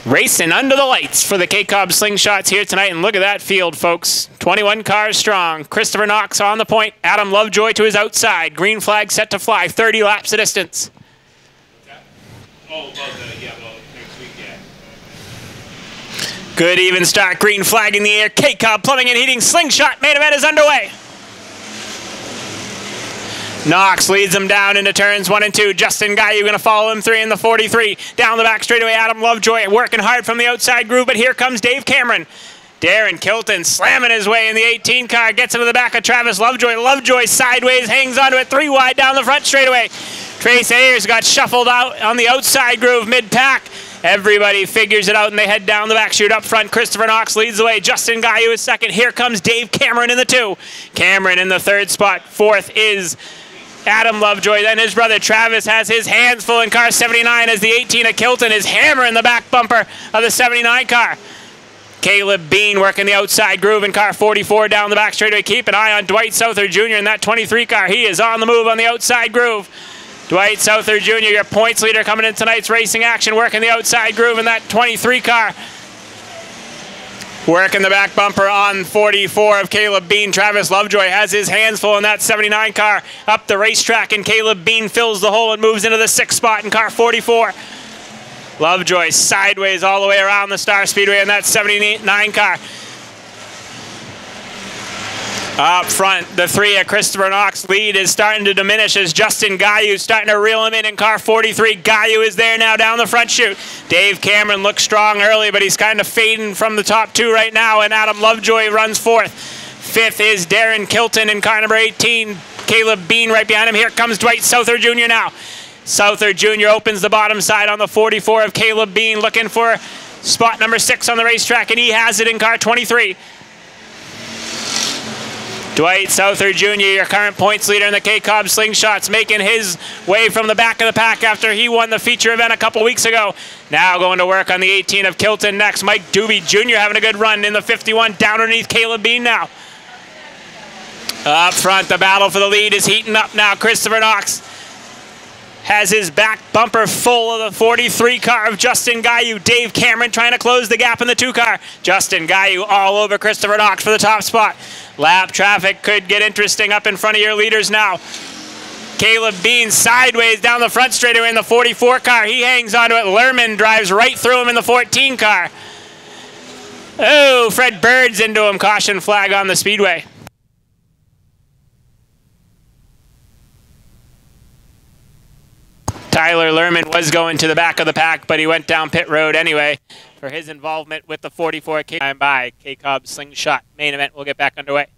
Racing under the lights for the K-Cobb Slingshots here tonight. And look at that field, folks. 21 cars strong. Christopher Knox on the point. Adam Lovejoy to his outside. Green flag set to fly. 30 laps of distance. Next week, yeah. Good even start. Green flag in the air. K-Cobb plumbing and heating. Slingshot main event is underway. Knox leads them down into turns 1 and 2. Justin Gayu going to follow him 3 in the 43. Down the back straightaway, Adam Lovejoy working hard from the outside groove, but here comes Dave Cameron. Darren Kilton slamming his way in the 18 car, gets into the back of Travis Lovejoy. Lovejoy sideways, hangs onto it 3 wide down the front straightaway. Trace Ayers got shuffled out on the outside groove mid-pack. Everybody figures it out and they head down the back chute up front. Christopher Knox leads the way. Justin Gayu is second. Here comes Dave Cameron in the 2. Cameron in the 3rd spot. 4th is Adam Lovejoy. Then his brother Travis has his hands full in car 79 as the 18 of Kilton is hammering the back bumper of the 79 car. Caleb Bean working the outside groove in car 44 down the back straightaway. Keep an eye on Dwight Souther Jr. in that 23 car. He is on the move on the outside groove. Dwight Souther Jr., your points leader coming in tonight's racing action, working the outside groove in that 23 car. Working the back bumper on 44 of Caleb Bean. Travis Lovejoy has his hands full in that 79 car. Up the racetrack, and Caleb Bean fills the hole and moves into the 6th spot in car 44. Lovejoy sideways all the way around the Star Speedway in that 79 car. Up front, the 3 of Christopher Knox lead is starting to diminish as Justin Gayu starting to reel him in car 43. Gayu is there now down the front chute. Dave Cameron looks strong early, but he's kind of fading from the top 2 right now, and Adam Lovejoy runs 4th. 5th is Darren Kilton in car number 18. Caleb Bean right behind him. Here comes Dwight Souther Jr. now. Souther Jr. opens the bottom side on the 44 of Caleb Bean, looking for spot number 6 on the racetrack, and he has it in car 23. Dwight Souther Jr., your current points leader in the K-Cobb Slingshots, making his way from the back of the pack after he won the feature event a couple weeks ago. Now going to work on the 18 of Kilton next. Mike Doobie Jr. having a good run in the 51, down underneath Caleb Bean now. Up front, the battle for the lead is heating up now. Christopher Knox has his back bumper full of the 43 car of Justin Gayu. Dave Cameron trying to close the gap in the 2 car. Justin Gayu all over Christopher Knox for the top spot. Lap traffic could get interesting up in front of your leaders now. Caleb Bean sideways down the front straightaway in the 44 car. He hangs onto it. Lerman drives right through him in the 14 car. Oh, Fred Bird's into him. Caution flag on the speedway. Tyler Lerman was going to the back of the pack, but he went down pit road anyway for his involvement with the 44 by K-Cobb Slingshot main event. We'll get back underway.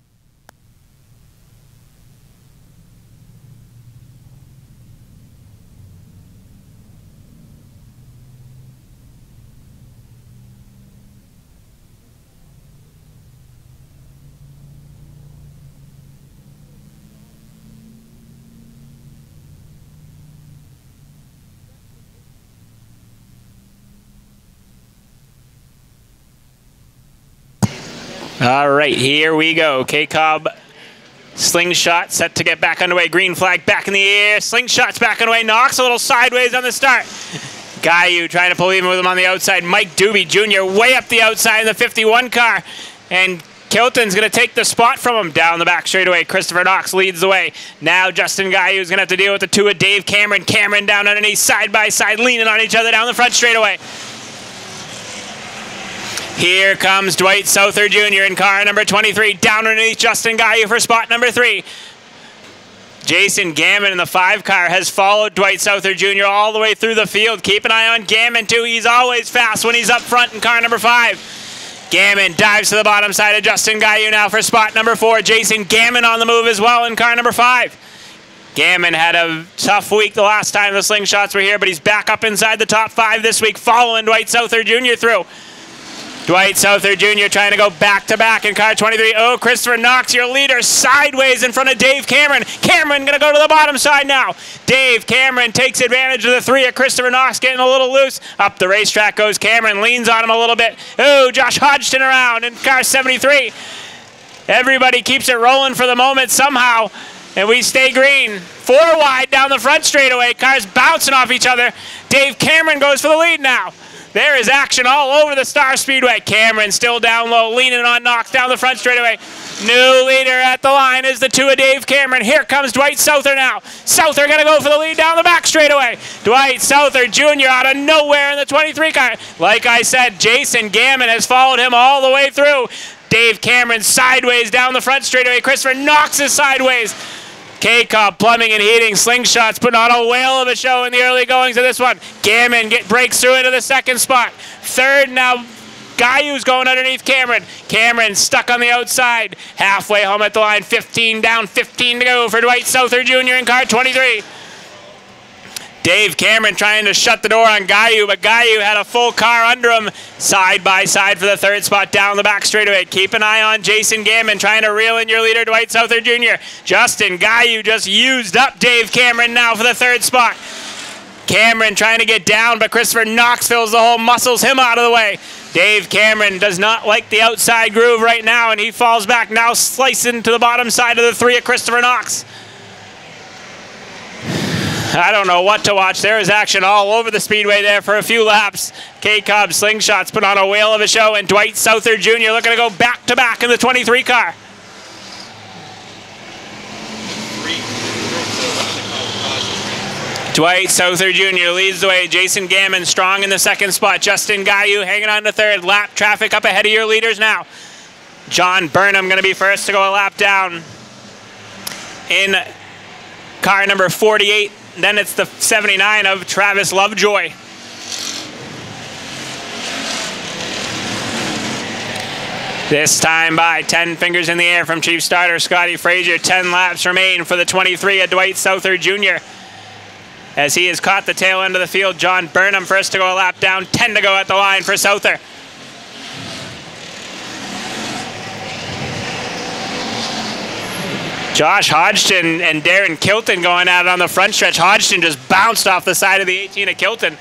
All right, here we go. K-Cobb Slingshot set to get back underway. Green flag back in the air. Slingshot's back underway. Knox a little sideways on the start. Gayu trying to pull even with him on the outside. Mike Doobie Jr. way up the outside in the 51 car. And Kilton's going to take the spot from him down the back straightaway. Christopher Knox leads the way. Now Justin Gayu is going to have to deal with the 2 of Dave Cameron. Cameron down underneath, side by side, leaning on each other down the front straightaway. Here comes Dwight Souther Jr. in car number 23, down underneath Justin Gayu for spot number 3. Jason Gammon in the 5 car has followed Dwight Souther Jr. all the way through the field. Keep an eye on Gammon too. He's always fast when he's up front in car number 5. Gammon dives to the bottom side of Justin Gayu now for spot number 4. Jason Gammon on the move as well in car number 5. Gammon had a tough week the last time the Slingshots were here, but he's back up inside the top 5 this week, following Dwight Souther Jr. through. Dwight Souther Jr. trying to go back-to-back in car 23. Oh, Christopher Knox, your leader, sideways in front of Dave Cameron. Cameron going to go to the bottom side now. Dave Cameron takes advantage of the 3 of Christopher Knox getting a little loose. Up the racetrack goes Cameron, leans on him a little bit. Oh, Josh Hodgson around in car 73. Everybody keeps it rolling for the moment somehow, and we stay green. 4 wide down the front straightaway. Cars bouncing off each other. Dave Cameron goes for the lead now. There is action all over the Star Speedway. Cameron still down low, leaning on Knox down the front straightaway. New leader at the line is the 2 of Dave Cameron. Here comes Dwight Souther now. Souther going to go for the lead down the back straightaway. Dwight Souther Jr. out of nowhere in the 23 car. Like I said, Jason Gammon has followed him all the way through. Dave Cameron sideways down the front straightaway. Christopher Knox is sideways. K-Cobb Plumbing and Heating Slingshots putting on a whale of a show in the early goings of this one. Gammon breaks through into the second spot. Third now, Guyu's going underneath Cameron. Cameron stuck on the outside. Halfway home at the line, 15 down, 15 to go for Dwight Souther Jr. in car 23. Dave Cameron trying to shut the door on Gayu, but Gayu had a full car under him, side by side for the third spot down the back straightaway. Keep an eye on Jason Gammon trying to reel in your leader, Dwight Souther Jr. Justin Gayu just used up Dave Cameron now for the third spot. Cameron trying to get down, but Christopher Knox fills the hole, muscles him out of the way. Dave Cameron does not like the outside groove right now, and he falls back now, slicing to the bottom side of the 3 of Christopher Knox. I don't know what to watch. There is action all over the speedway there for a few laps. K-Cobb Slingshots put on a whale of a show, and Dwight Souther Jr. looking to go back-to-back in the 23 car. Dwight Souther Jr. leads the way. Jason Gammon strong in the second spot. Justin Gayu hanging on to third. Lap traffic up ahead of your leaders now. John Burnham going to be first to go a lap down in car number 48. Then it's the 79 of Travis Lovejoy. This time by 10 fingers in the air from Chief Starter Scotty Frazier. 10 laps remain for the 23 of Dwight Souther Jr. As he has caught the tail end of the field. John Burnham first to go a lap down. 10 to go at the line for Souther. Josh Hodgson and Darren Kilton going at it on the front stretch. Hodgson just bounced off the side of the 18 of Kilton.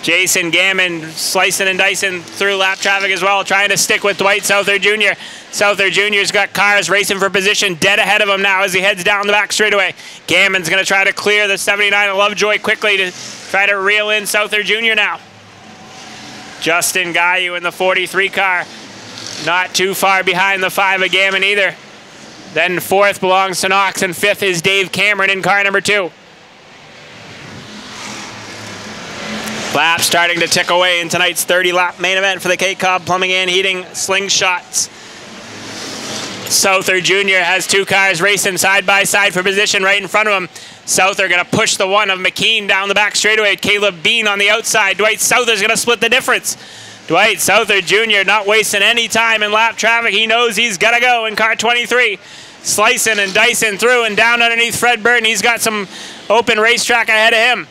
Jason Gammon slicing and dicing through lap traffic as well, trying to stick with Dwight Souther Jr. Souther Jr.'s got cars racing for position dead ahead of him now as he heads down the back straightaway. Gammon's going to try to clear the 79 of Lovejoy quickly to try to reel in Souther Jr. now. Justin Gayu in the 43 car, not too far behind the 5 of Gammon either. Then fourth belongs to Knox, and fifth is Dave Cameron in car number 2. Lap starting to tick away in tonight's 30-lap main event for the K-Cobb Plumbing and Heating Slingshots. Souther Jr. has 2 cars racing side by side for position right in front of him. Souther going to push the 1 of McKean down the back straightaway. Caleb Bean on the outside. Dwight Souther's going to split the difference. Dwight Souther Jr. not wasting any time in lap traffic. He knows he's got to go in car 23. Slicing and dicing through and down underneath Fred Burton. He's got some open racetrack ahead of him.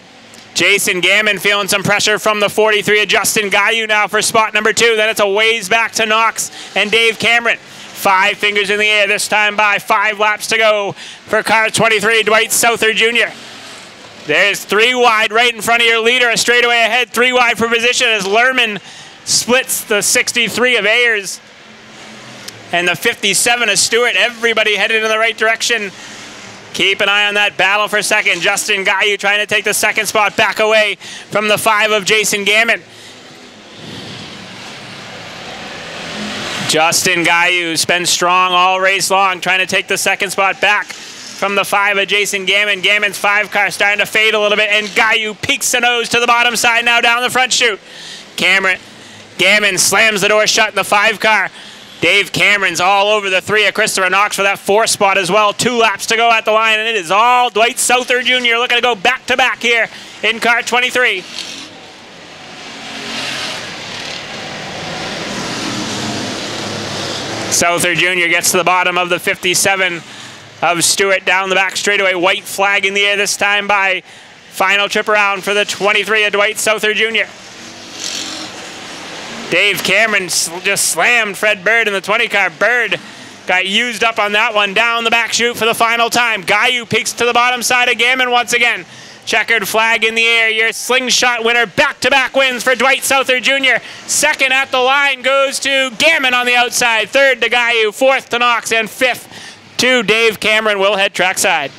Jason Gammon feeling some pressure from the 43 of Justin Gayu now for spot number 2. Then it's a ways back to Knox and Dave Cameron. 5 fingers in the air this time by 5 laps to go for car 23, Dwight Souther Jr. There's 3 wide right in front of your leader, a straightaway ahead, 3 wide for position as Lerman splits the 63 of Ayers and the 57 of Stewart. Everybody headed in the right direction. Keep an eye on that battle for second. Justin Gayu trying to take the second spot back away from the 5 of Jason Gammon. Justin Gayu been strong all race long, trying to take the second spot back from the 5 of Jason Gammon. Gammon's 5 car starting to fade a little bit, and Gayu peeks the nose to the bottom side now down the front chute. Gammon slams the door shut in the 5 car. Dave Cameron's all over the 3 of Christopher Knox for that 4th spot as well. 2 laps to go at the line, and it is all Dwight Souther Jr. looking to go back-to-back here in car 23. Souther Jr. gets to the bottom of the 57 of Stewart down the back straightaway. White flag in the air this time by final trip around for the 23 of Dwight Souther Jr. Dave Cameron just slammed Fred Bird in the 20 car. Bird got used up on that one down the back chute for the final time. Gayu peeks to the bottom side of Gammon once again. Checkered flag in the air. Your slingshot winner. Back-to-back wins for Dwight Souther Jr. Second at the line goes to Gammon on the outside. Third to Gayu. 4th to Knox. And 5th to Dave Cameron. We'll head trackside.